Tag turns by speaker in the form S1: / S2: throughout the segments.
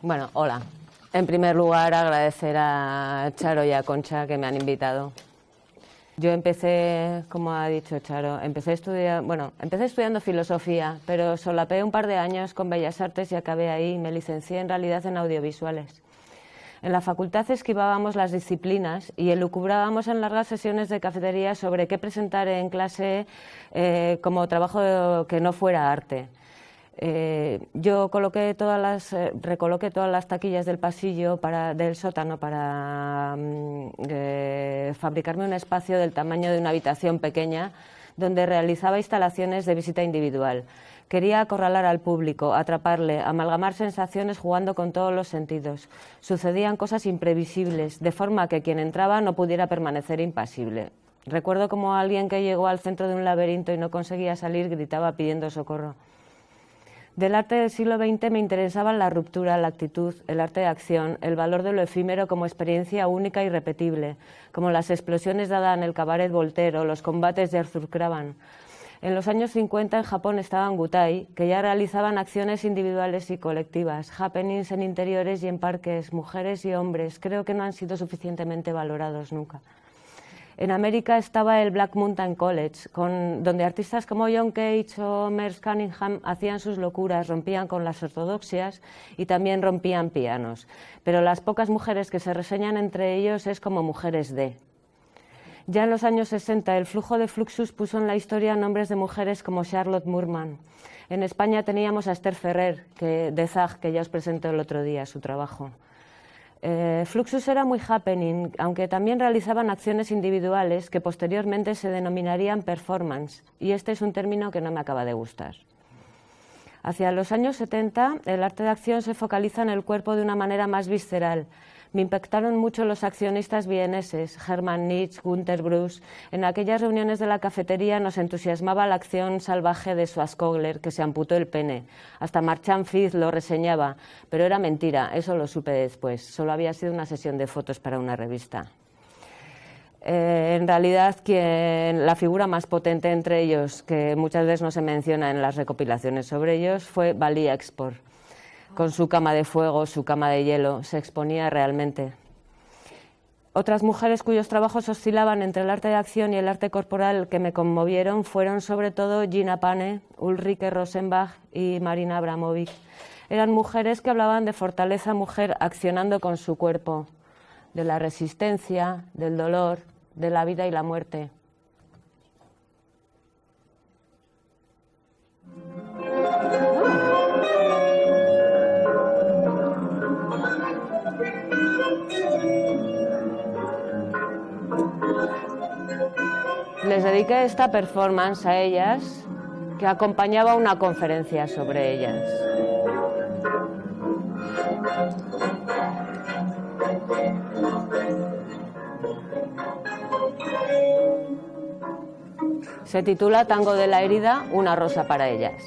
S1: Bueno, hola. En primer lugar, agradecer a Charo y a Concha que me han invitado. Yo empecé, como ha dicho Charo, empecé estudiando filosofía, pero solapé un par de años con Bellas Artes y acabé ahí. Me licencié en realidad en audiovisuales. En la facultad esquivábamos las disciplinas y elucubrábamos en largas sesiones de cafetería sobre qué presentar en clase como trabajo que no fuera arte. Yo recoloqué todas las taquillas del pasillo del sótano para fabricarme un espacio del tamaño de una habitación pequeña donde realizaba instalaciones de visita individual. Quería acorralar al público, atraparle, amalgamar sensaciones jugando con todos los sentidos. Sucedían cosas imprevisibles, de forma que quien entraba no pudiera permanecer impasible. Recuerdo como alguien que llegó al centro de un laberinto y no conseguía salir gritaba pidiendo socorro. Del arte del siglo XX me interesaban la ruptura, la actitud, el arte de acción, el valor de lo efímero como experiencia única y repetible, como las explosiones de Adán, el cabaret Voltaire o los combates de Arthur Cravan. En los años 50 en Japón estaban Gutai, que ya realizaban acciones individuales y colectivas, happenings en interiores y en parques, mujeres y hombres. Creo que no han sido suficientemente valorados nunca. En América estaba el Black Mountain College, donde artistas como John Cage o Merce Cunningham hacían sus locuras, rompían con las ortodoxias y también rompían pianos. Pero las pocas mujeres que se reseñan entre ellos es como mujeres de. Ya en los años 60 el flujo de Fluxus puso en la historia nombres de mujeres como Charlotte Moorman. En España teníamos a Esther Ferrer, de Zag, que ya os presenté el otro día su trabajo. Fluxus era muy happening, aunque también realizaban acciones individuales que posteriormente se denominarían performance, y este es un término que no me acaba de gustar. Hacia los años 70, el arte de acción se focaliza en el cuerpo de una manera más visceral. Me impactaron mucho los accionistas vieneses, Hermann Nietzsche, Günter Bruce. En aquellas reuniones de la cafetería nos entusiasmaba la acción salvaje de Schwarzkogler, que se amputó el pene. Hasta Marchand Fils lo reseñaba, pero era mentira, eso lo supe después. Solo había sido una sesión de fotos para una revista. En realidad, la figura más potente entre ellos, que muchas veces no se menciona en las recopilaciones sobre ellos, fue Bali Export. Con su cama de fuego, su cama de hielo, se exponía realmente. Otras mujeres cuyos trabajos oscilaban entre el arte de acción y el arte corporal que me conmovieron fueron sobre todo Gina Pane, Ulrike Rosenbach y Marina Abramovic. Eran mujeres que hablaban de fortaleza mujer accionando con su cuerpo, de la resistencia, del dolor, de la vida y la muerte. Les dediqué esta performance a ellas, que acompañaba una conferencia sobre ellas. Se titula Tango de la herida, una rosa para ellas.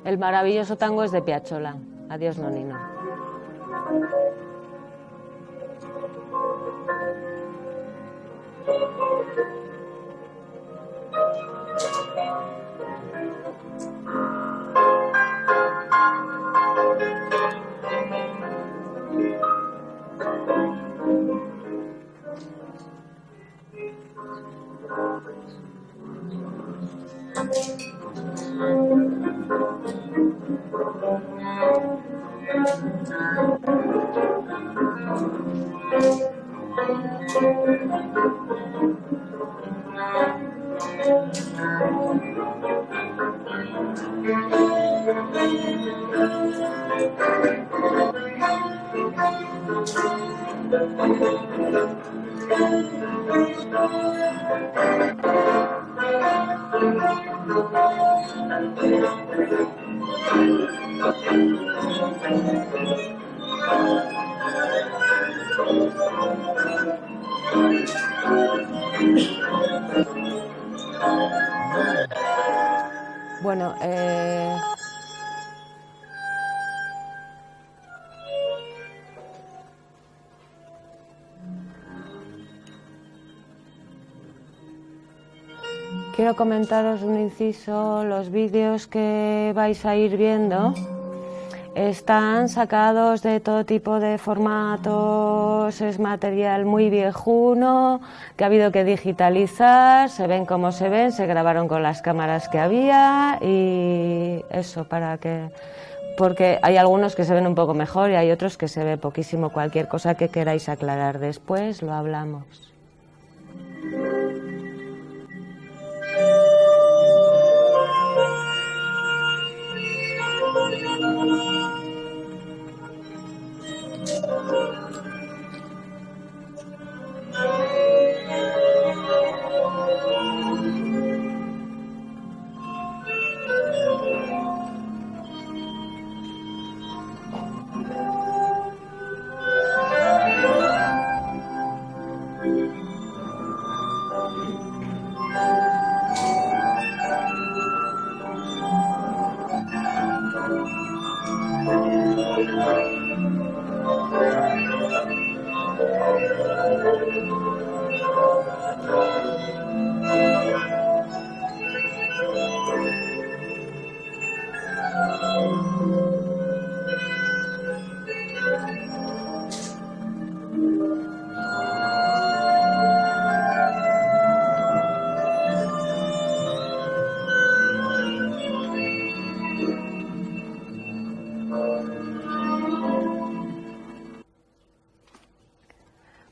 S1: El maravilloso tango es de Piazzolla. Adiós, Nonino. Bueno, quiero comentaros un inciso. Los vídeos que vais a ir viendo están sacados de todo tipo de formatos, es material muy viejuno que ha habido que digitalizar, se ven como se ven, se grabaron con las cámaras que había y eso porque hay algunos que se ven un poco mejor y hay otros que se ve poquísimo. Cualquier cosa que queráis aclarar después lo hablamos.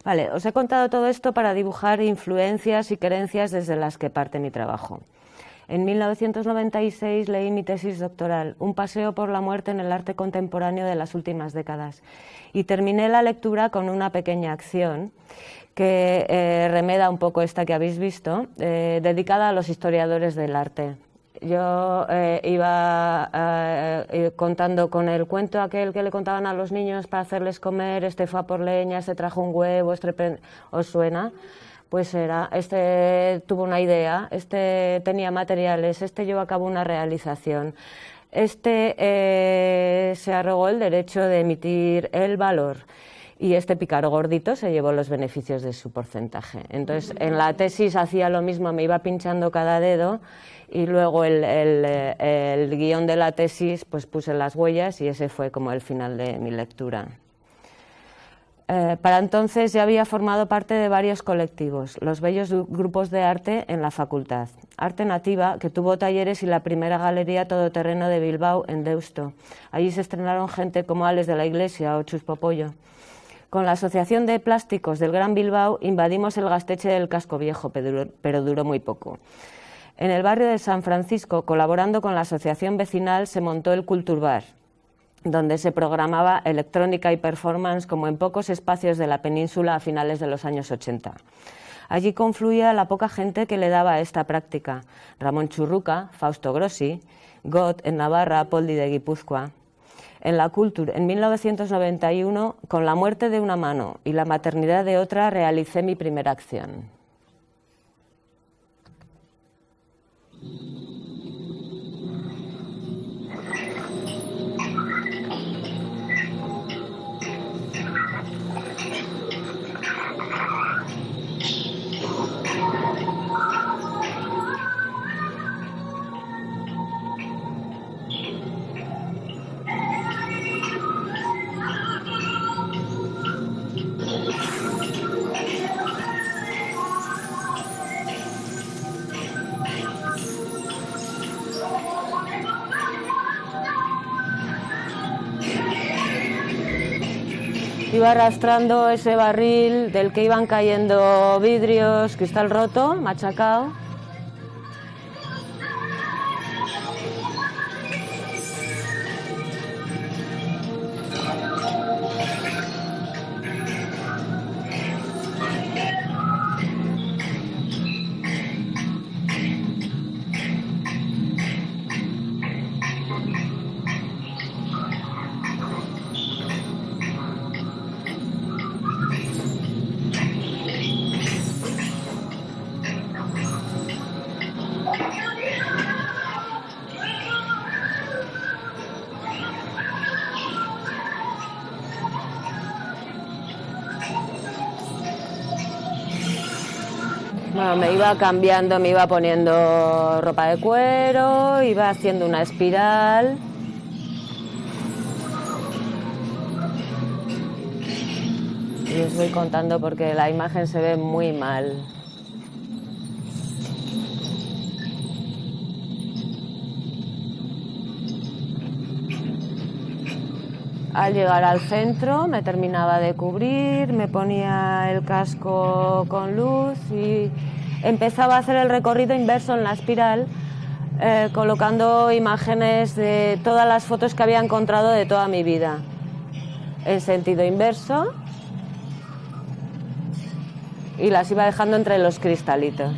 S1: Vale, os he contado todo esto para dibujar influencias y creencias desde las que parte mi trabajo. En 1996 leí mi tesis doctoral, Un paseo por la muerte en el arte contemporáneo de las últimas décadas, y terminé la lectura con una pequeña acción que remeda un poco esta que habéis visto, dedicada a los historiadores del arte. Yo iba contando con el cuento aquel que le contaban a los niños para hacerles comer, este fue a por leña, este trajo un huevo, ¿os suena? Pues este tuvo una idea, este tenía materiales, este llevó a cabo una realización, este se arrogó el derecho de emitir el valor y este pícaro gordito se llevó los beneficios de su porcentaje. Entonces, en la tesis hacía lo mismo, me iba pinchando cada dedo y luego el guión de la tesis pues puse las huellas y ese fue como el final de mi lectura. Para entonces ya había formado parte de varios colectivos, los bellos grupos de arte en la facultad. Arte Nativa, que tuvo talleres y la primera galería todoterreno de Bilbao en Deusto. Allí se estrenaron gente como Ales de la Iglesia o Chus Popollo. Con la Asociación de Plásticos del Gran Bilbao invadimos el Gasteche del Casco Viejo, pero duró muy poco. En el barrio de San Francisco, colaborando con la asociación vecinal, se montó el Culturbar, donde se programaba electrónica y performance como en pocos espacios de la península a finales de los años 80. Allí confluía la poca gente que le daba a esta práctica: Ramón Churruca, Fausto Grossi, Gott en Navarra, Poldi de Guipúzcoa. En la Cultur, en 1991, con la muerte de una mano y la maternidad de otra, realicé mi primera acción. Iba arrastrando ese barril del que iban cayendo vidrios, cristal roto, machacado. Bueno, me iba cambiando, me iba poniendo ropa de cuero, iba haciendo una espiral. Y os voy contando porque la imagen se ve muy mal. Al llegar al centro me terminaba de cubrir, me ponía el casco con luz y empezaba a hacer el recorrido inverso en la espiral, colocando imágenes de todas las fotos que había encontrado de toda mi vida, en sentido inverso, y las iba dejando entre los cristalitos.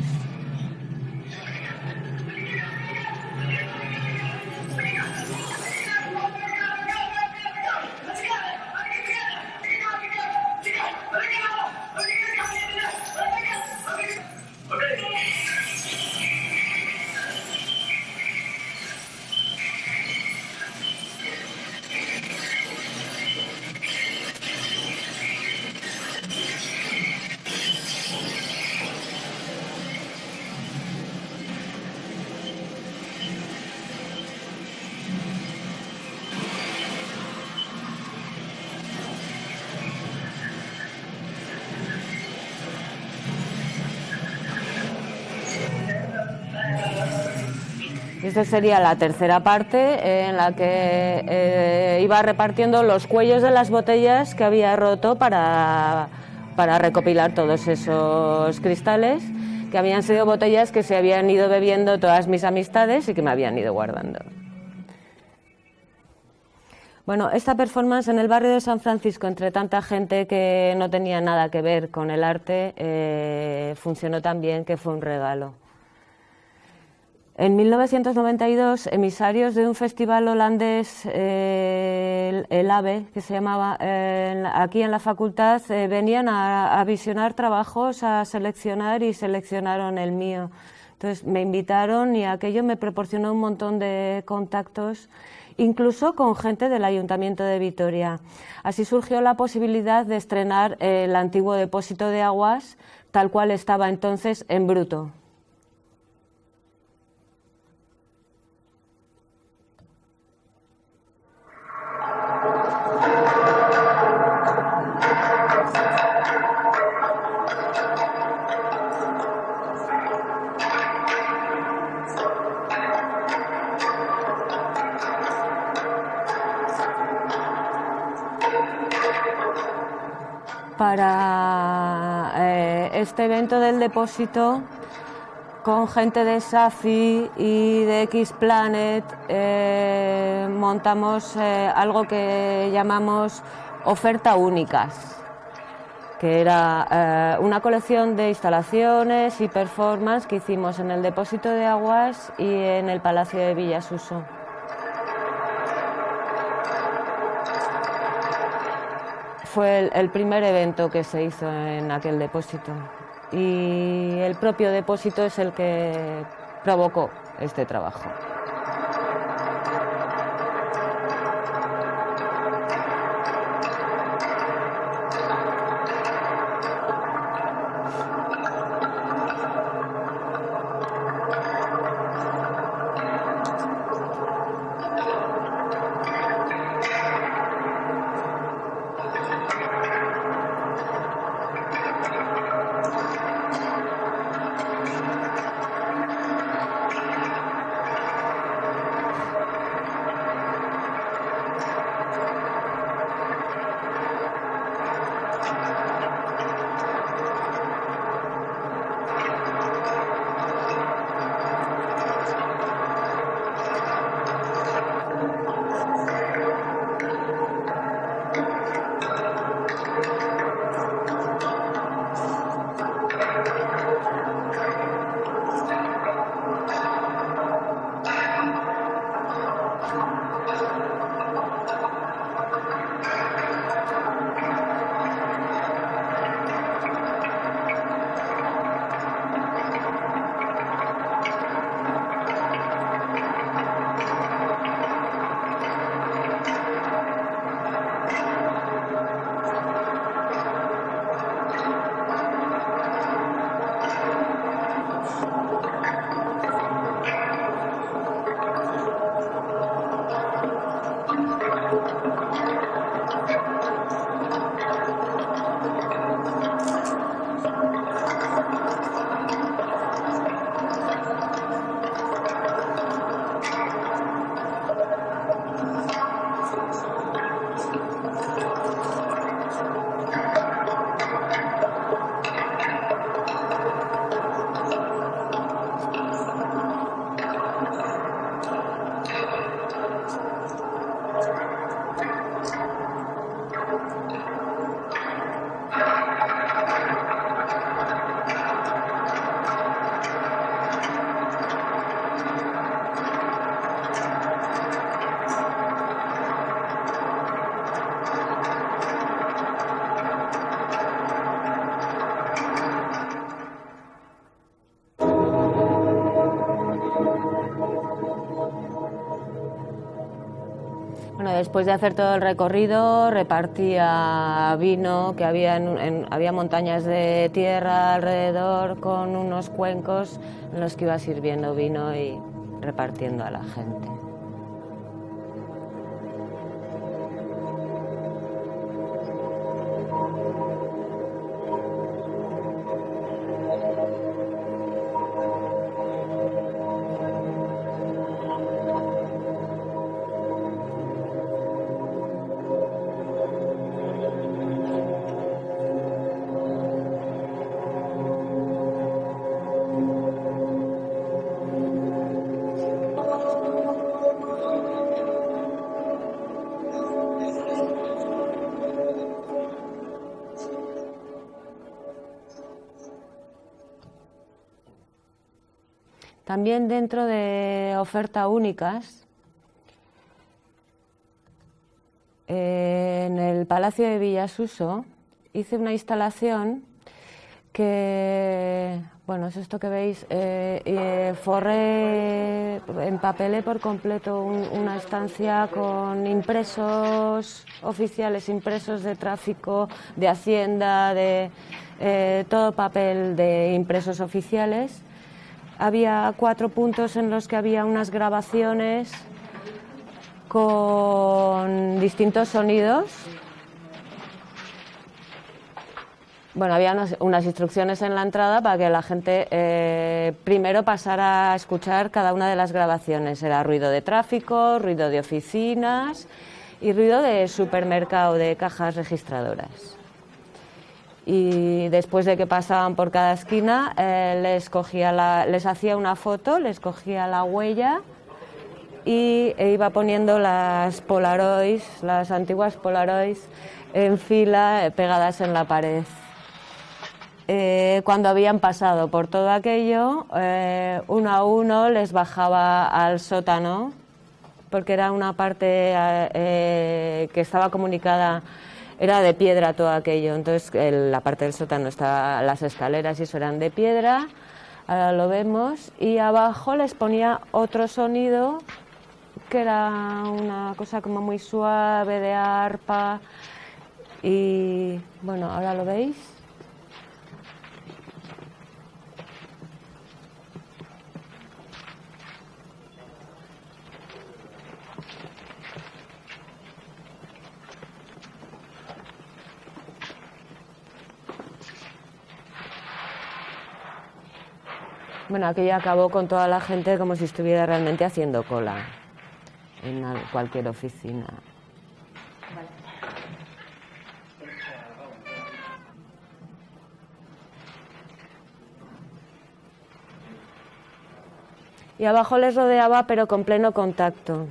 S1: Esta sería la tercera parte en la que iba repartiendo los cuellos de las botellas que había roto para recopilar todos esos cristales, que habían sido botellas que se habían ido bebiendo todas mis amistades y que me habían ido guardando. Bueno, esta performance en el barrio de San Francisco, entre tanta gente que no tenía nada que ver con el arte, funcionó tan bien que fue un regalo. En 1992, emisarios de un festival holandés, el AVE, que se llamaba, aquí en la facultad, venían a visionar trabajos, a seleccionar y seleccionaron el mío. Entonces me invitaron y aquello me proporcionó un montón de contactos, incluso con gente del Ayuntamiento de Vitoria. Así surgió la posibilidad de estrenar el antiguo depósito de aguas, tal cual estaba entonces en bruto. Para este evento del depósito, con gente de SAFI y de X-Planet, montamos algo que llamamos Oferta Únicas, que era una colección de instalaciones y performance que hicimos en el depósito de aguas y en el Palacio de Villasuso. Fue el primer evento que se hizo en aquel depósito y el propio depósito es el que provocó este trabajo. Después de hacer todo el recorrido, repartía vino, que había montañas de tierra alrededor con unos cuencos en los que iba sirviendo vino y repartiendo a la gente. También dentro de Oferta Únicas, en el Palacio de Villasuso, hice una instalación que, bueno, es esto que veis, empapelé por completo una estancia con impresos oficiales, impresos de tráfico, de Hacienda, de todo papel de impresos oficiales. Había 4 puntos en los que había unas grabaciones con distintos sonidos. Bueno, había unas instrucciones en la entrada para que la gente primero pasara a escuchar cada una de las grabaciones. Era ruido de tráfico, ruido de oficinas y ruido de supermercado, de cajas registradoras. Y después de que pasaban por cada esquina, les hacía una foto, les cogía la huella e iba poniendo las Polaroids, las antiguas Polaroids, en fila pegadas en la pared. Cuando habían pasado por todo aquello, uno a uno les bajaba al sótano, porque era una parte que estaba comunicada. Era de piedra todo aquello, entonces la parte del sótano estaba, las escaleras y eso eran de piedra, ahora lo vemos, y abajo les ponía otro sonido que era una cosa como muy suave de arpa y bueno, ahora lo veis. Bueno, aquello acabó con toda la gente como si estuviera realmente haciendo cola en cualquier oficina. Y abajo les rodeaba, pero con pleno contacto,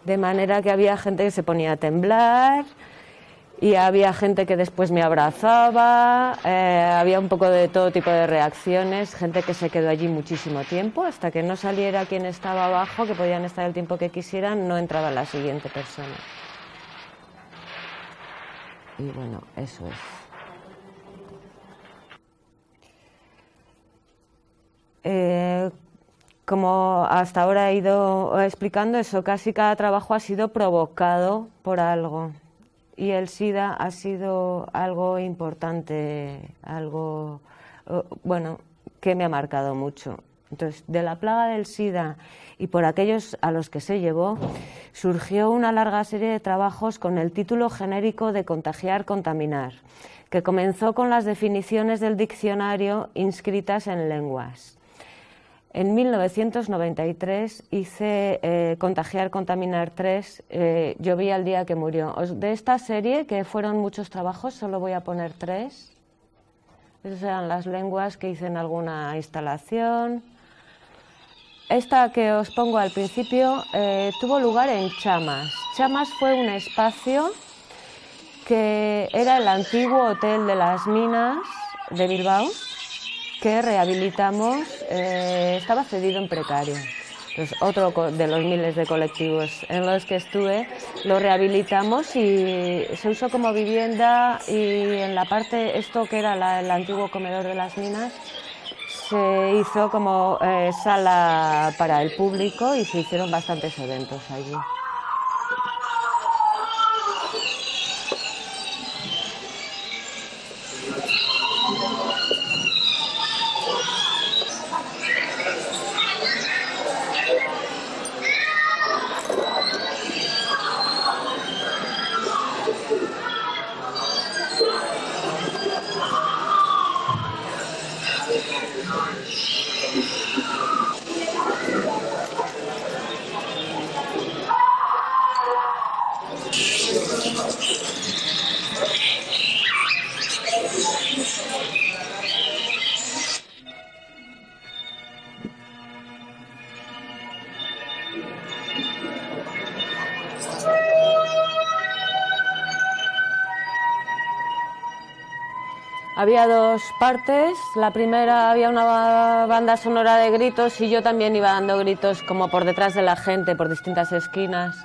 S1: de manera que había gente que se ponía a temblar. Y había gente que después me abrazaba, había un poco de todo tipo de reacciones, gente que se quedó allí muchísimo tiempo, hasta que no saliera quien estaba abajo, que podían estar el tiempo que quisieran, no entraba la siguiente persona. Y bueno, eso es. Como hasta ahora he ido explicando, eso, casi cada trabajo ha sido provocado por algo. Y el SIDA ha sido algo importante, algo, bueno, que me ha marcado mucho. Entonces, de la plaga del SIDA y por aquellos a los que se llevó, surgió una larga serie de trabajos con el título genérico de Contagiar, contaminar, que comenzó con las definiciones del diccionario inscritas en lenguas. En 1993 hice Contagiar, contaminar 3, yo vi al día que murió. De esta serie, que fueron muchos trabajos, solo voy a poner 3. Esas eran las lenguas que hice en alguna instalación. Esta que os pongo al principio tuvo lugar en Chamas. Chamas fue un espacio que era el antiguo Hotel de las Minas de Bilbao, que rehabilitamos, estaba cedido en precario. Entonces, otro de los miles de colectivos en los que estuve, lo rehabilitamos y se usó como vivienda, y en la parte, esto que era el antiguo comedor de las minas, se hizo como sala para el público y se hicieron bastantes eventos allí. Había dos partes. La primera había una banda sonora de gritos y yo también iba dando gritos como por detrás de la gente, por distintas esquinas.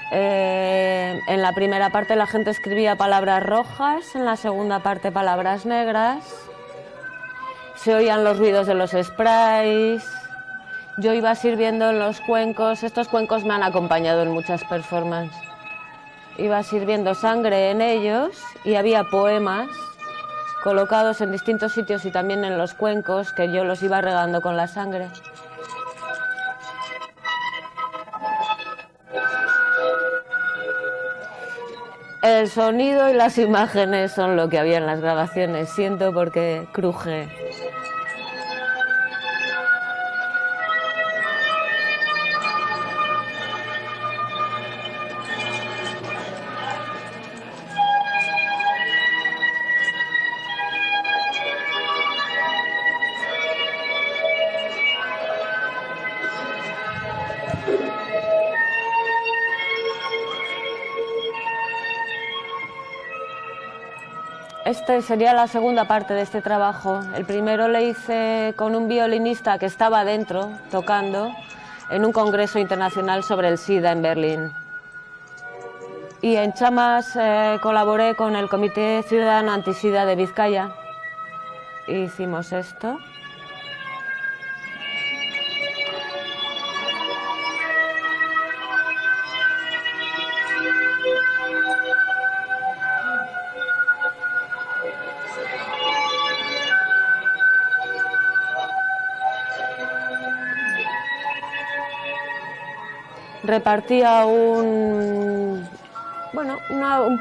S1: En la primera parte la gente escribía palabras rojas, en la segunda parte palabras negras. Se oían los ruidos de los sprays. Yo iba sirviendo en los cuencos. Estos cuencos me han acompañado en muchas performances. Iba sirviendo sangre en ellos y había poemas colocados en distintos sitios y también en los cuencos que yo los iba regando con la sangre. El sonido y las imágenes son lo que había en las grabaciones. Siento porque cruje. Esta sería la segunda parte de este trabajo. El primero le hice con un violinista que estaba dentro, tocando, en un congreso internacional sobre el SIDA en Berlín. Y en Chamas colaboré con el Comité Ciudadano Antisida de Vizcaya. Hicimos esto. Repartía un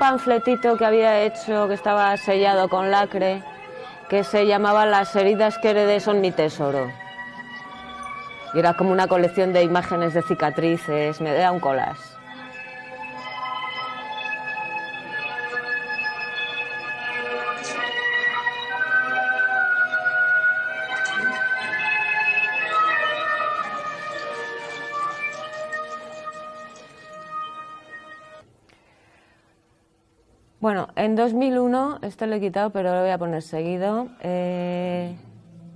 S1: panfletito que había hecho, que estaba sellado con lacre, que se llamaba Las heridas que heredé son mi tesoro. Y era como una colección de imágenes de cicatrices, me da un collage. Bueno, en 2001, esto lo he quitado pero lo voy a poner seguido,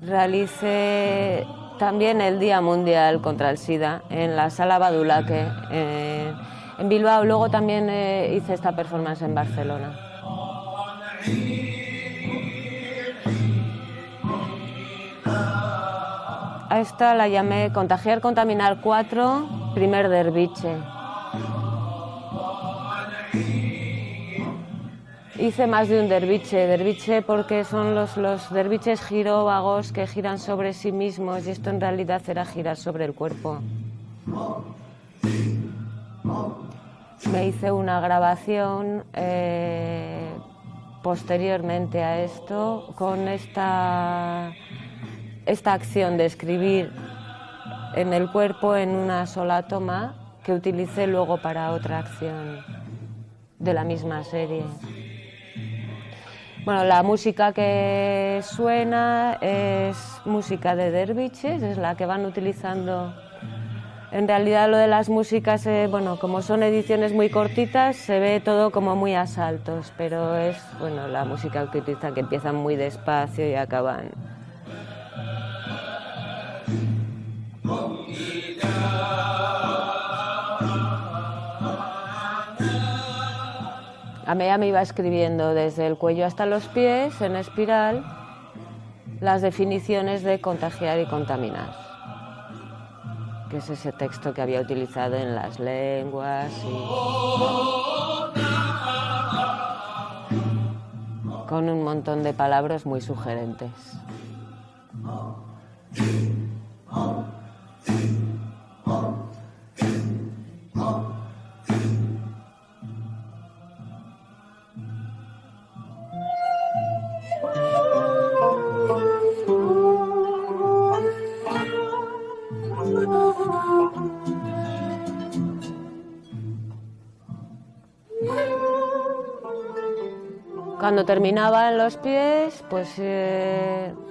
S1: realicé también el Día Mundial contra el SIDA en la Sala Badulaque en Bilbao. Luego también hice esta performance en Barcelona. A esta la llamé Contagiar, Contaminar 4, primer derviche. Hice más de un derviche porque son los derviches giróvagos que giran sobre sí mismos y esto en realidad era girar sobre el cuerpo. Me hice una grabación posteriormente a esto con esta acción de escribir en el cuerpo en una sola toma que utilicé luego para otra acción de la misma serie. Bueno, la música que suena es música de derviches, es la que van utilizando. En realidad lo de las músicas, como son ediciones muy cortitas, se ve todo como muy a saltos, pero es la música que utilizan, que empiezan muy despacio y acaban. A medida me iba escribiendo desde el cuello hasta los pies, en espiral, las definiciones de contagiar y contaminar, que es ese texto que había utilizado en las lenguas y con un montón de palabras muy sugerentes. Cuando terminaba en los pies,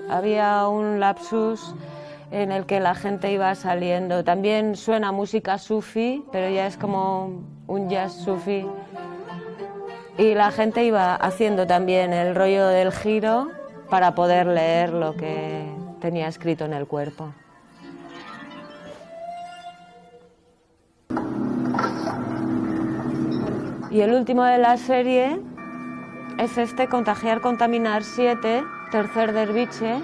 S1: había un lapsus en el que la gente iba saliendo. También suena música sufí, pero ya es como un jazz sufí. y la gente iba haciendo también el rollo del giro para poder leer lo que tenía escrito en el cuerpo. Y el último de la serie es este, Contagiar, Contaminar 7, tercer derviche.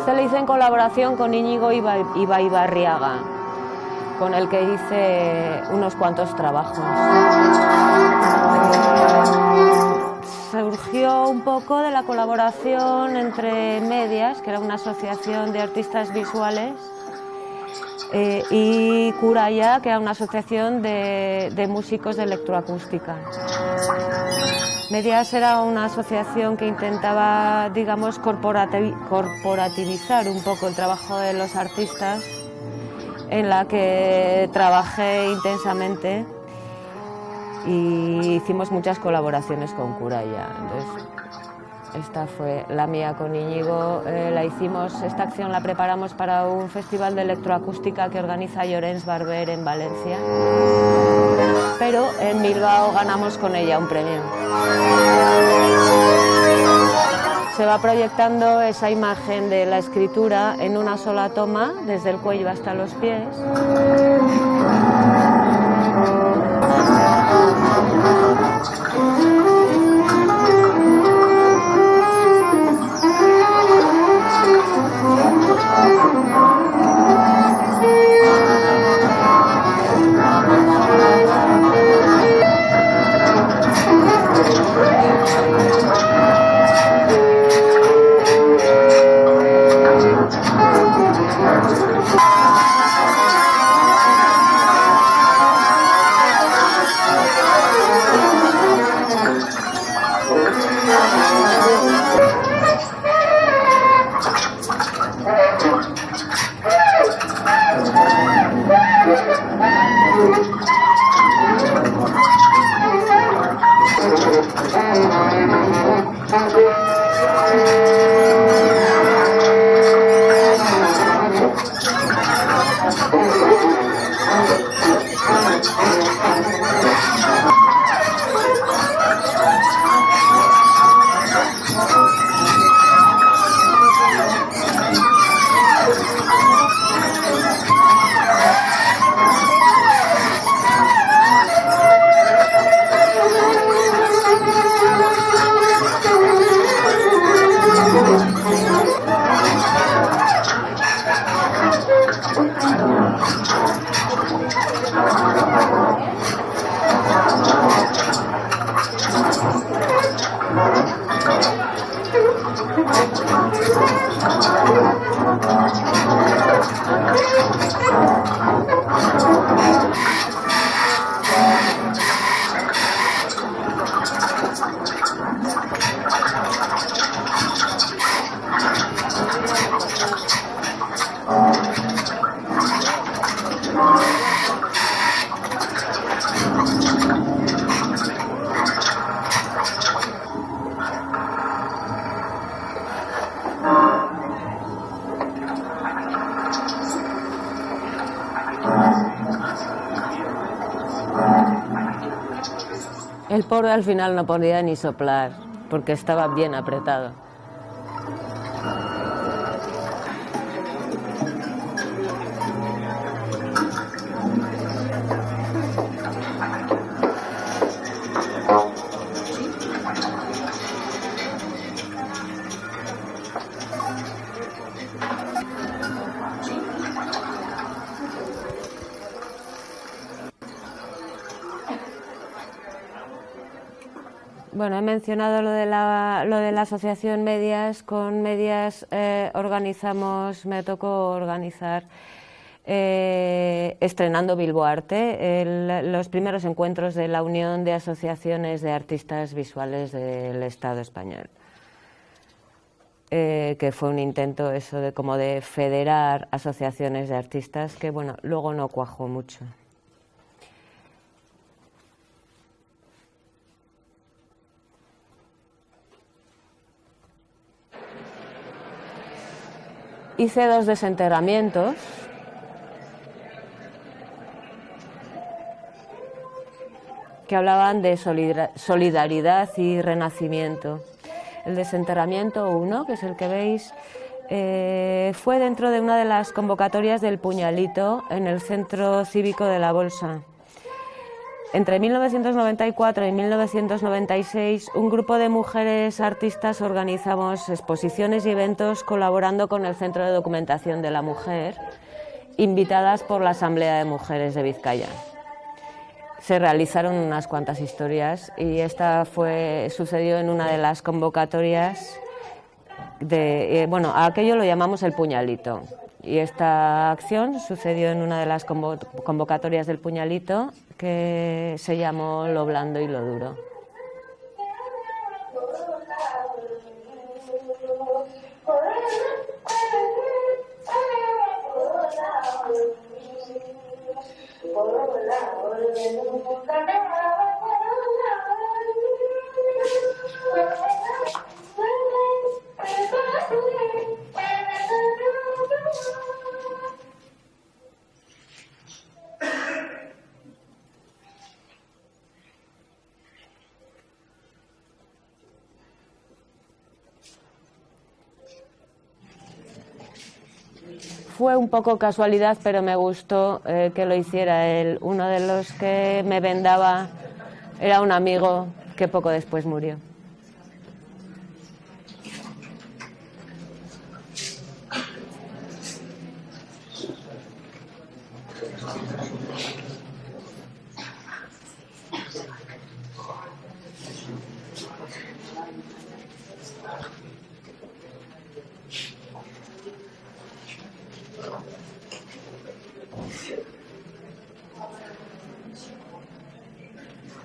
S1: Se le hizo en colaboración con Íñigo Ibaibarriaga, con el que hice unos cuantos trabajos. Surgió un poco de la colaboración entre Medias, que era una asociación de artistas visuales, y Curaya, que era una asociación de músicos de electroacústica. Medias era una asociación que intentaba, digamos, corporativizar un poco el trabajo de los artistas, en la que trabajé intensamente y hicimos muchas colaboraciones con Curaya. Entonces, esta fue la mía con Íñigo. Esta acción la preparamos para un festival de electroacústica que organiza Llorens Barber en Valencia, pero en Bilbao ganamos con ella un premio. Se va proyectando esa imagen de la escritura en una sola toma, desde el cuello hasta los pies. El pobre al final no podía ni soplar, porque estaba bien apretado. Bueno, he mencionado lo de la asociación Medias. Con Medias me tocó organizar Estrenando Bilbo Arte, los primeros encuentros de la Unión de Asociaciones de Artistas Visuales del Estado español, que fue un intento eso de federar asociaciones de artistas que, bueno, luego no cuajó mucho. Hice 2 desenterramientos. Que hablaban de solidaridad y renacimiento. El desenterramiento 1, que es el que veis, fue dentro de una de las convocatorias del Puñalito en el Centro Cívico de la Bolsa. Entre 1994 y 1996, un grupo de mujeres artistas organizamos exposiciones y eventos colaborando con el Centro de Documentación de la Mujer, invitadas por la Asamblea de Mujeres de Vizcaya. Se realizaron unas cuantas historias y esta sucedió en una de las convocatorias aquello lo llamamos el Puñalito, y esta acción sucedió en una de las convocatorias del Puñalito, que se llamó Lo blando y lo duro. Fue un poco casualidad, pero me gustó que lo hiciera él. Uno de los que me vendaba era un amigo que poco después murió.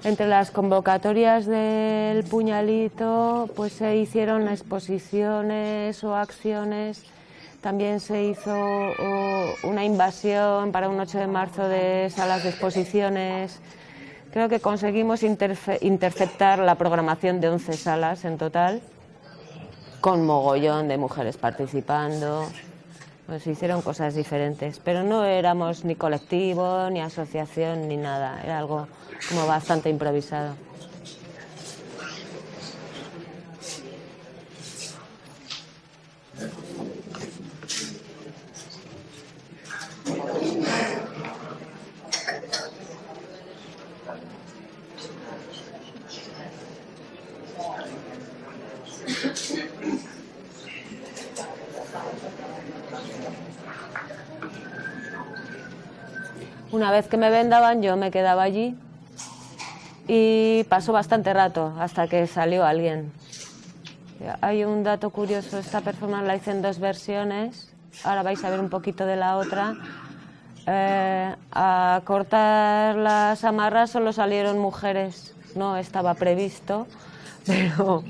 S1: Entre las convocatorias del Puñalito, pues se hicieron exposiciones o acciones. También se hizo una invasión para un 8 de marzo de salas de exposiciones. Creo que conseguimos interceptar la programación de 11 salas en total, con mogollón de mujeres participando. Pues se hicieron cosas diferentes, pero no éramos ni colectivo, ni asociación, ni nada. Era algo como bastante improvisado. Una vez que me vendaban, yo me quedaba allí y pasó bastante rato hasta que salió alguien. Hay un dato curioso, esta performance la hice en 2 versiones, ahora vais a ver un poquito de la otra. A cortar las amarras solo salieron mujeres, no estaba previsto, pero...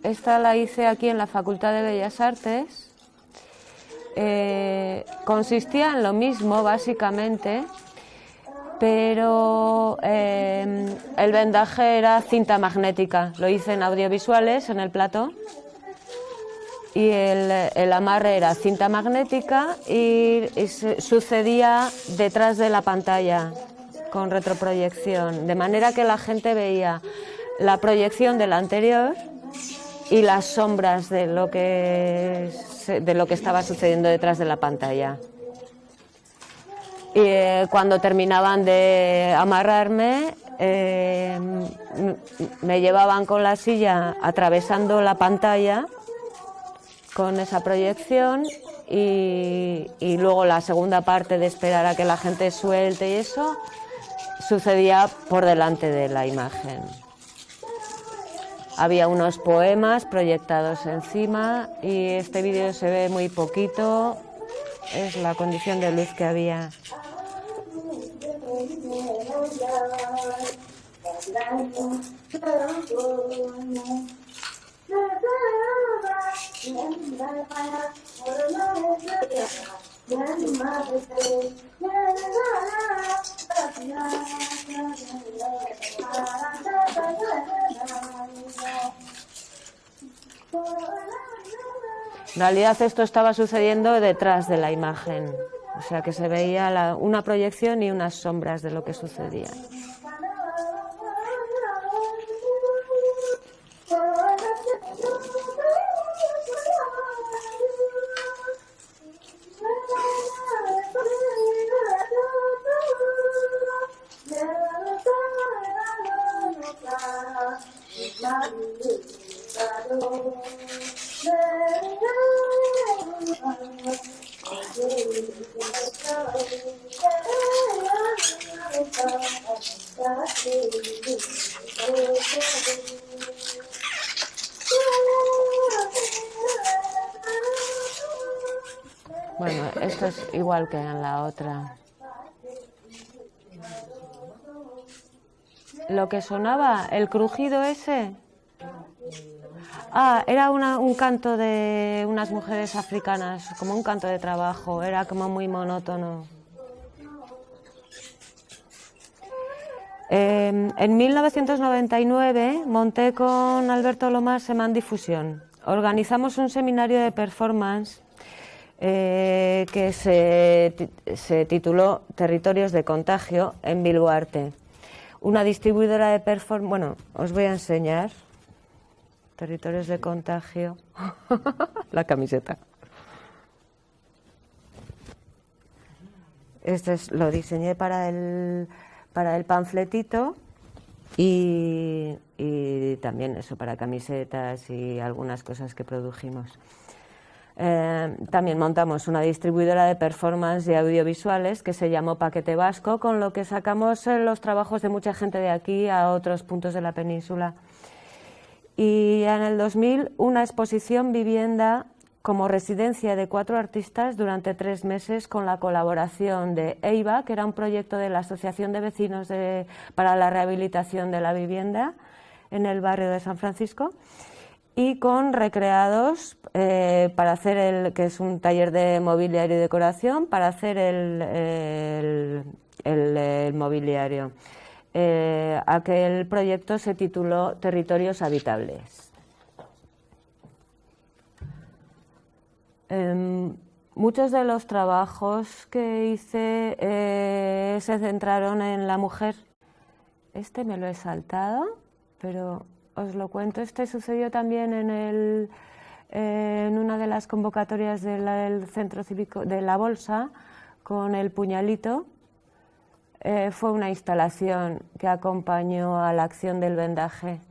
S1: Esta la hice aquí en la Facultad de Bellas Artes. Consistía en lo mismo, básicamente, pero el vendaje era cinta magnética. Lo hice en audiovisuales, en el plató, y el amarre era cinta magnética y sucedía detrás de la pantalla con retroproyección, de manera que la gente veía la proyección de la anterior y las sombras de lo que estaba sucediendo detrás de la pantalla. Y cuando terminaban de amarrarme, me llevaban con la silla atravesando la pantalla con esa proyección y luego la segunda parte de esperar a que la gente suelte y eso sucedía por delante de la imagen. Había unos poemas proyectados encima y este vídeo se ve muy poquito, es la condición de luz que había. En realidad esto estaba sucediendo detrás de la imagen, o sea que se veía una proyección y unas sombras de lo que sucedía. Bueno, esto es igual que en la otra. Lo que sonaba, el crujido ese. Ah, era un canto de unas mujeres africanas, como un canto de trabajo, era como muy monótono. En 1999 monté con Alberto Lomas Semán Difusión. Organizamos un seminario de performance que se tituló Territorios de Contagio en Bilbo Arte. Una distribuidora de performance, bueno, os voy a enseñar. Territorios de Contagio, la camiseta. Lo diseñé para el panfletito y también eso para camisetas y algunas cosas que produjimos. También montamos una distribuidora de performance y audiovisuales que se llamó Paquete Vasco, con lo que sacamos los trabajos de mucha gente de aquí a otros puntos de la península. Y en el 2000 una exposición vivienda como residencia de 4 artistas durante 3 meses con la colaboración de EIVA, que era un proyecto de la Asociación de Vecinos para la Rehabilitación de la Vivienda en el barrio de San Francisco, y con Recreados para hacer que es un taller de mobiliario y decoración, para hacer el mobiliario. Aquel proyecto se tituló Territorios Habitables. Muchos de los trabajos que hice se centraron en la mujer. Este me lo he saltado, pero os lo cuento. Este sucedió también en una de las convocatorias del Centro Cívico de la Bolsa, con el puñalito. Fue una instalación que acompañó a la acción del vendaje.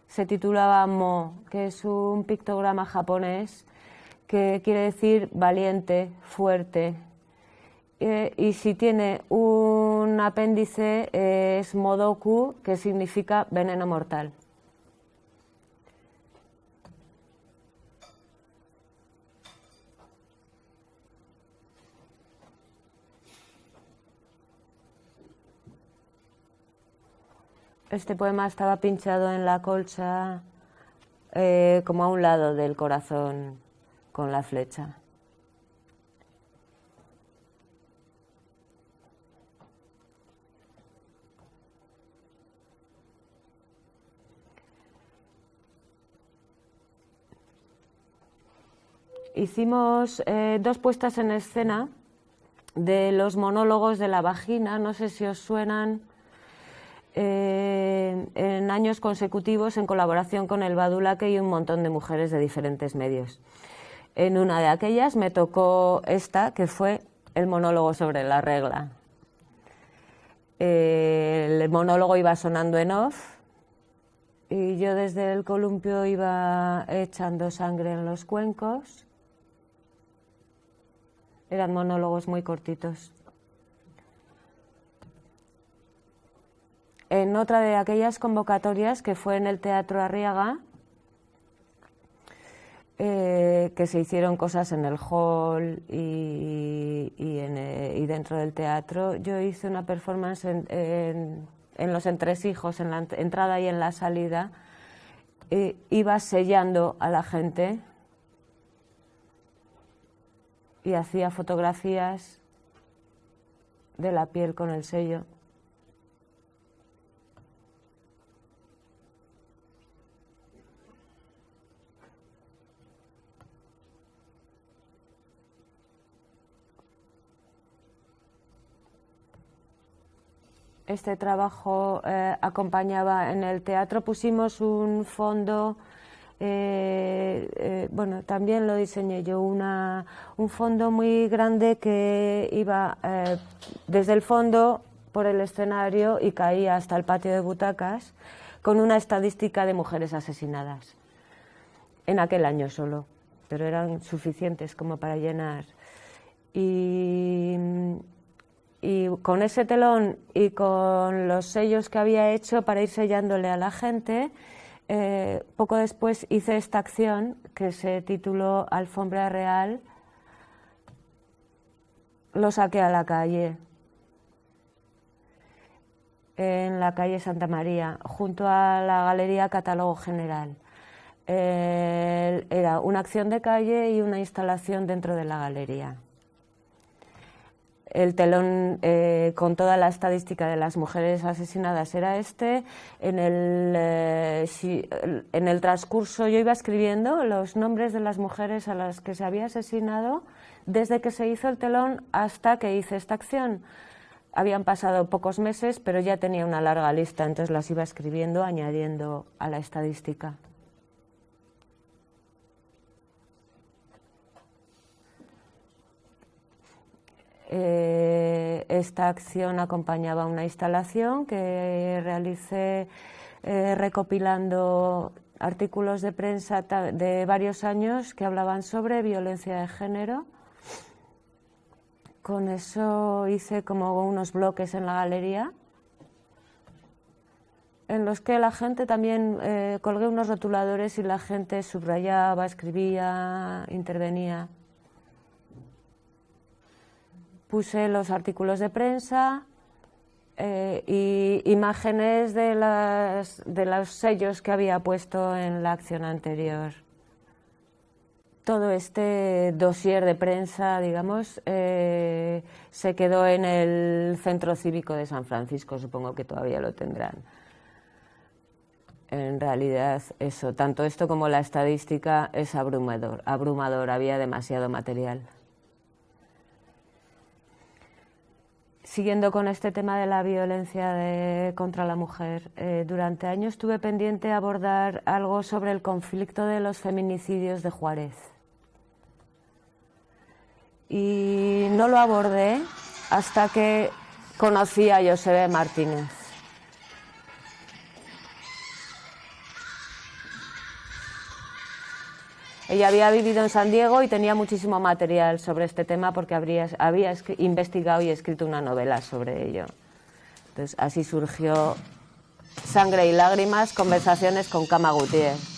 S1: Se titulaba Mo, que es un pictograma japonés que quiere decir valiente, fuerte. Y si tiene un apéndice es Modoku, que significa veneno mortal. Este poema estaba pinchado en la colcha como a un lado del corazón con la flecha. Hicimos 2 puestas en escena de los monólogos de la vagina, no sé si os suenan, en años consecutivos en colaboración con el Badulaque y un montón de mujeres de diferentes medios. En una de aquellas me tocó esta, que fue el monólogo sobre la regla. El monólogo iba sonando en off y yo desde el columpio iba echando sangre en los cuencos. Eran monólogos muy cortitos. En otra de aquellas convocatorias, que fue en el Teatro Arriaga, que se hicieron cosas en el hall y dentro del teatro. Yo hice una performance en los entresijos, en la entrada y en la salida. Iba sellando a la gente y hacía fotografías de la piel con el sello. Este trabajo acompañaba en el teatro, pusimos un fondo, bueno, también lo diseñé yo, un fondo muy grande que iba desde el fondo por el escenario y caía hasta el patio de butacas, con una estadística de mujeres asesinadas, en aquel año solo, pero eran suficientes como para llenar. Y con ese telón y con los sellos que había hecho para ir sellándole a la gente, poco después hice esta acción que se tituló Alfombra Real. Lo saqué a la calle, en la calle Santa María, junto a la Galería Catálogo General. Era una acción de calle y una instalación dentro de la galería. El telón con toda la estadística de las mujeres asesinadas era este. En el transcurso yo iba escribiendo los nombres de las mujeres a las que se había asesinado desde que se hizo el telón hasta que hice esta acción. Habían pasado pocos meses, pero ya tenía una larga lista, entonces las iba escribiendo, añadiendo a la estadística. Esta acción acompañaba una instalación que realicé recopilando artículos de prensa de varios años que hablaban sobre violencia de género. Con eso hice como unos bloques en la galería, en los que la gente también colgué unos rotuladores y la gente subrayaba, escribía, intervenía. Puse los artículos de prensa y imágenes de los sellos que había puesto en la acción anterior. Todo este dossier de prensa, digamos, se quedó en el Centro Cívico de San Francisco, supongo que todavía lo tendrán. En realidad, eso, tanto esto como la estadística es abrumador, había demasiado material. Siguiendo con este tema de la violencia contra la mujer, durante años tuve pendiente abordar algo sobre el conflicto de los feminicidios de Juárez. Y no lo abordé hasta que conocí a Josebe Martínez. Ella había vivido en San Diego y tenía muchísimo material sobre este tema porque había investigado y escrito una novela sobre ello. Entonces, así surgió Sangre y Lágrimas, conversaciones con Kama Gutiérrez.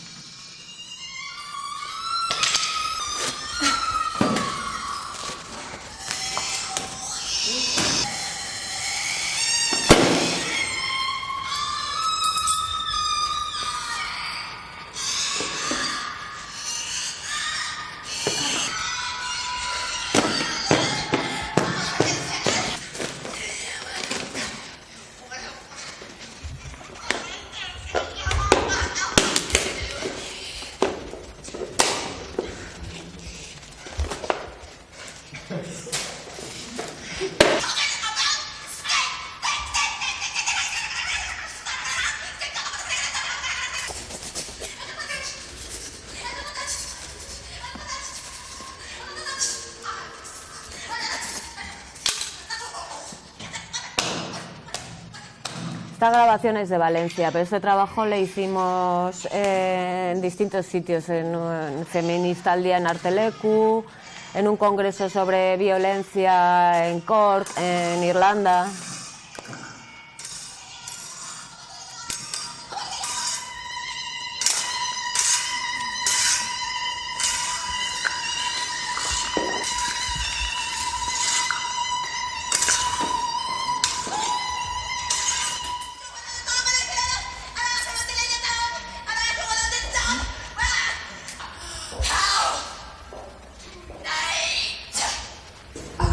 S1: Esta grabación es de Valencia, pero este trabajo le hicimos en distintos sitios, en Feminista al Día en Artelecu, en un congreso sobre violencia en Cork, en Irlanda.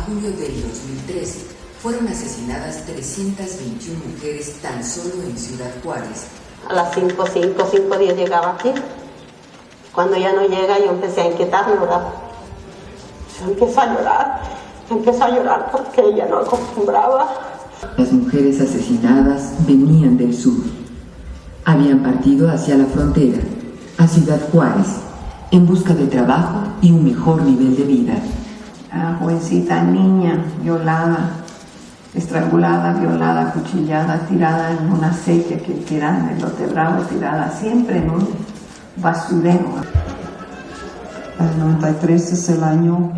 S2: julio del 2003 fueron asesinadas 321 mujeres tan solo en Ciudad Juárez.
S3: A las 5:10 llegaba aquí. Cuando ya no llega, yo empecé a inquietarme, ¿verdad? Yo empiezo a llorar porque ella no acostumbraba.
S2: Las mujeres asesinadas venían del sur. Habían partido hacia la frontera, a Ciudad Juárez, en busca de trabajo y un mejor nivel de vida.
S4: La jovencita niña violada, estrangulada, violada, cuchillada, tirada en una acequia que tiran en el Lote Bravo, tirada siempre en un basurero.
S5: El 93 es el año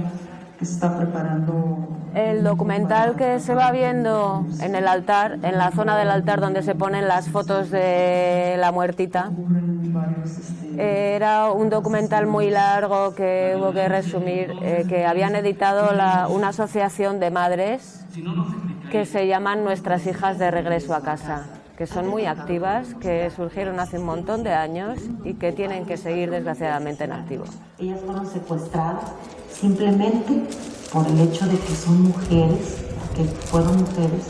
S5: que se está preparando.
S1: El documental que se va viendo en el altar, en la zona del altar donde se ponen las fotos de la muertita, era un documental muy largo que hubo que resumir, que habían editado una asociación de madres que se llaman Nuestras Hijas de Regreso a Casa, que son muy activas, que surgieron hace un montón de años y que tienen que seguir desgraciadamente en activo.
S3: Ellas fueron secuestradas simplemente por el hecho de que son mujeres, que fueron mujeres,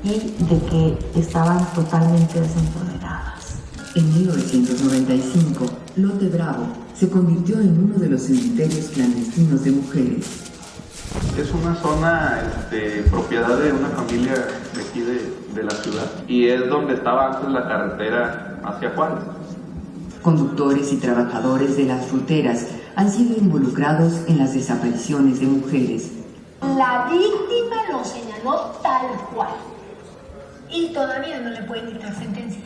S3: y de que estaban totalmente desempoderadas.
S2: En 1995, Lote Bravo se convirtió en uno de los cementerios clandestinos de mujeres.
S6: Es una zona propiedad de una familia de aquí de la ciudad y es donde estaba antes la carretera hacia Juárez.
S2: Conductores y trabajadores de las fruteras han sido involucrados en las desapariciones de mujeres.
S7: La víctima lo señaló tal cual y todavía no le pueden quitar sentencia.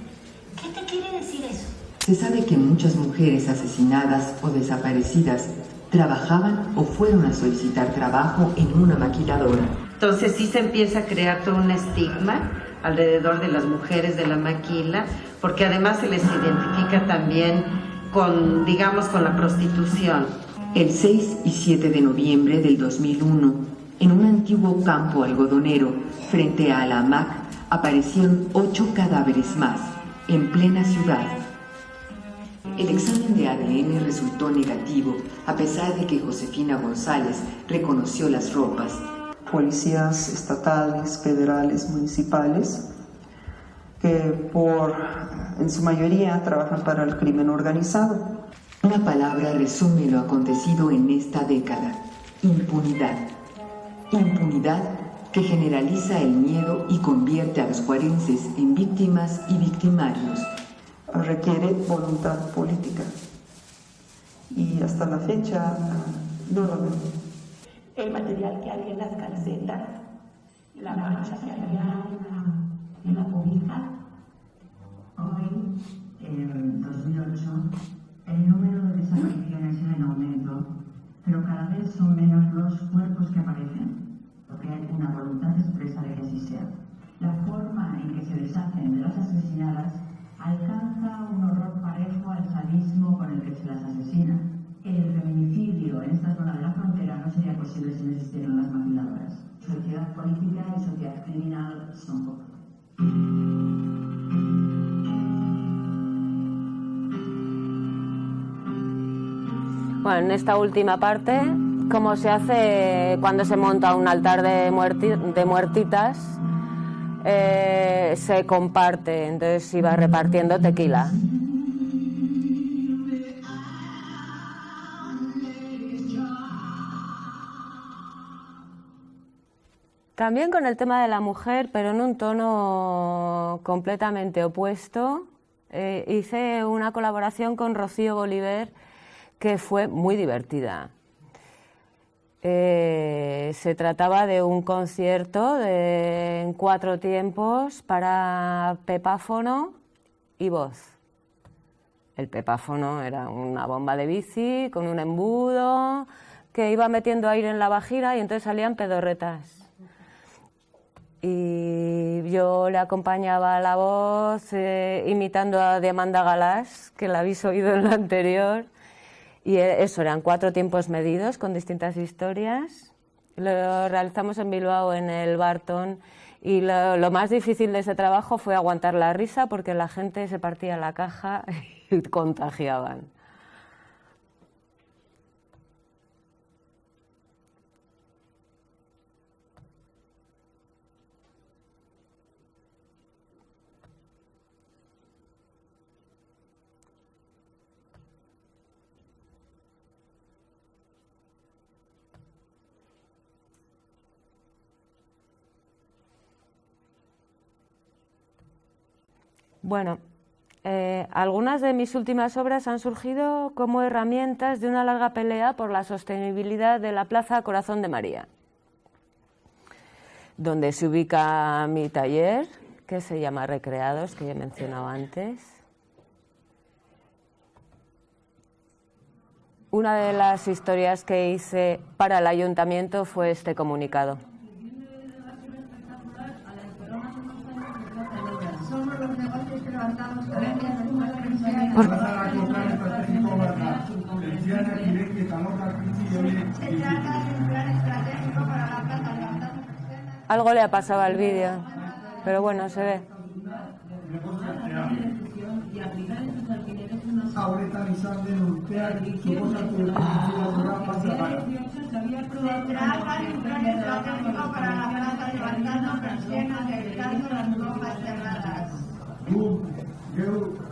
S7: ¿Qué te quiere decir eso?
S2: Se sabe que muchas mujeres asesinadas o desaparecidas trabajaban o fueron a solicitar trabajo en una maquiladora.
S4: Entonces sí se empieza a crear todo un estigma alrededor de las mujeres de la maquila, porque además se les identifica también con, digamos, con la prostitución.
S2: El 6 y 7 de noviembre del 2001, en un antiguo campo algodonero frente a la AMAC, aparecieron 8 cadáveres más, en plena ciudad. El examen de ADN resultó negativo, a pesar de que Josefina González reconoció las ropas.
S5: Policías estatales, federales, municipales, que en su mayoría trabajan para el crimen organizado.
S2: Una palabra resume lo acontecido en esta década: impunidad. Impunidad que generaliza el miedo y convierte a los juarenses en víctimas y victimarios.
S5: Requiere voluntad política y hasta la fecha no lo veo.
S3: El material que hay en las calcetas, la mancha que había en la cobija.
S8: Hoy, en 2008, el número de desapariciones va en aumento, pero cada vez son menos los cuerpos que aparecen, porque hay una voluntad expresa de que así sea. La forma en que se deshacen de las asesinadas alcanza un horror parejo al sadismo con el que se las asesina. El feminicidio en esta zona de la frontera no sería posible si no existieran las maquiladoras. Sociedad política y sociedad criminal son pocas.
S1: Bueno, en esta última parte, como se hace cuando se monta un altar de muertitas, se comparte, entonces se iba repartiendo tequila. También con el tema de la mujer, pero en un tono completamente opuesto, hice una colaboración con Rocío Bolívar que fue muy divertida. Se trataba de un concierto en 4 tiempos para pepáfono y voz. El pepáfono era una bomba de bici con un embudo que iba metiendo aire en la vagina y entonces salían pedorretas. Y yo le acompañaba a la voz imitando a Diamanda Galás, que la habéis oído en la anterior. Y eso, eran 4 tiempos medidos con distintas historias. Lo realizamos en Bilbao, en el Barton, y lo más difícil de ese trabajo fue aguantar la risa porque la gente se partía la caja y contagiaban. Bueno, algunas de mis últimas obras han surgido como herramientas de una larga pelea por la sostenibilidad de la Plaza Corazón de María, donde se ubica mi taller, que se llama Recreados, que ya he mencionado antes. Una de las historias que hice para el ayuntamiento fue este comunicado.
S8: Somos los negocios que levantamos cada día
S1: Algo le ha pasado al vídeo, pero bueno, se ve.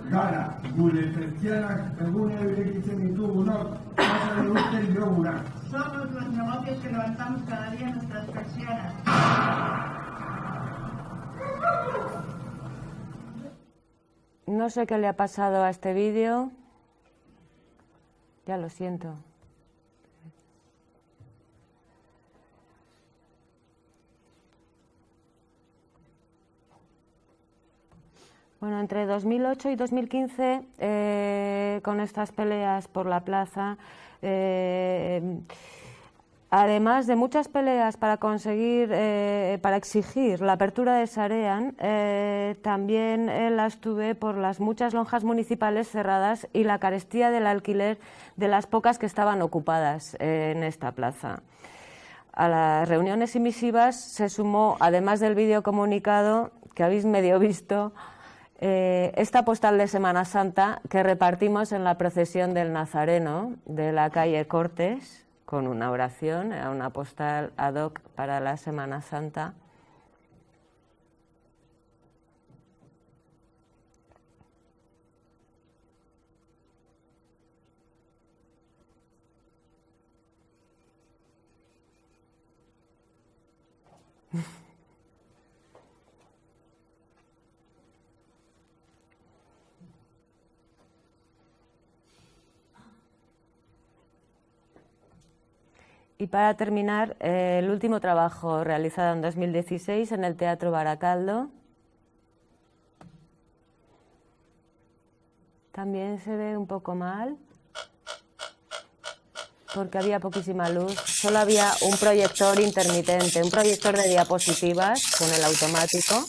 S9: Gara, gure pertsianak egune irekitzen ditugunok, pasa urten jogura.
S8: Somos los negocios que levantamos cada día nuestras persianas.
S1: No sé qué le ha pasado a este vídeo. Ya lo siento. Bueno, entre 2008 y 2015, con estas peleas por la plaza, además de muchas peleas para conseguir, para exigir la apertura de Sarean, también las tuve por las muchas lonjas municipales cerradas y la carestía del alquiler de las pocas que estaban ocupadas en esta plaza. A las reuniones y misivas se sumó, además del vídeo comunicado que habéis medio visto, esta postal de Semana Santa que repartimos en la procesión del Nazareno de la calle Cortes, con una oración, era una postal ad hoc para la Semana Santa. Y para terminar, el último trabajo realizado en 2016 en el Teatro Baracaldo. También se ve un poco mal, porque había poquísima luz. Solo había un proyector intermitente, un proyector de diapositivas con el automático.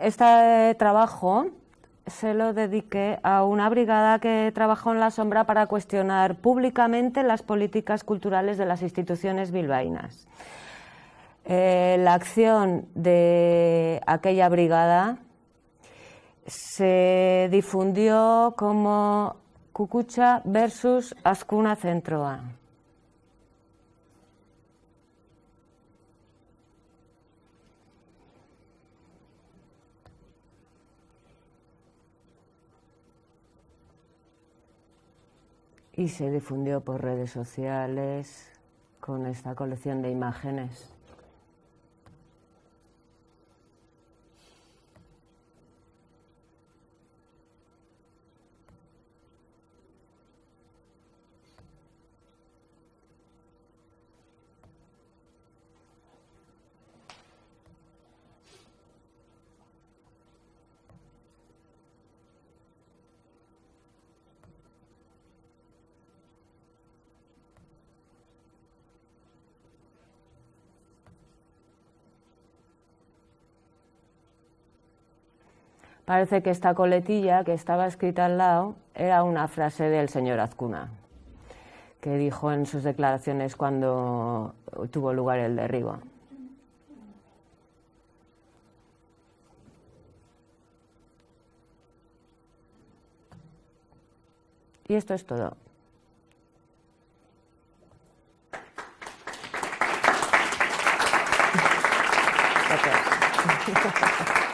S1: Este trabajo se lo dediqué a una brigada que trabajó en la sombra para cuestionar públicamente las políticas culturales de las instituciones bilbaínas. La acción de aquella brigada se difundió como Kukucha versus Azkuna Zentroa. Y se difundió por redes sociales con esta colección de imágenes. Parece que esta coletilla que estaba escrita al lado era una frase del señor Azcuna, que dijo en sus declaraciones cuando tuvo lugar el derribo. Y esto es todo. Gracias.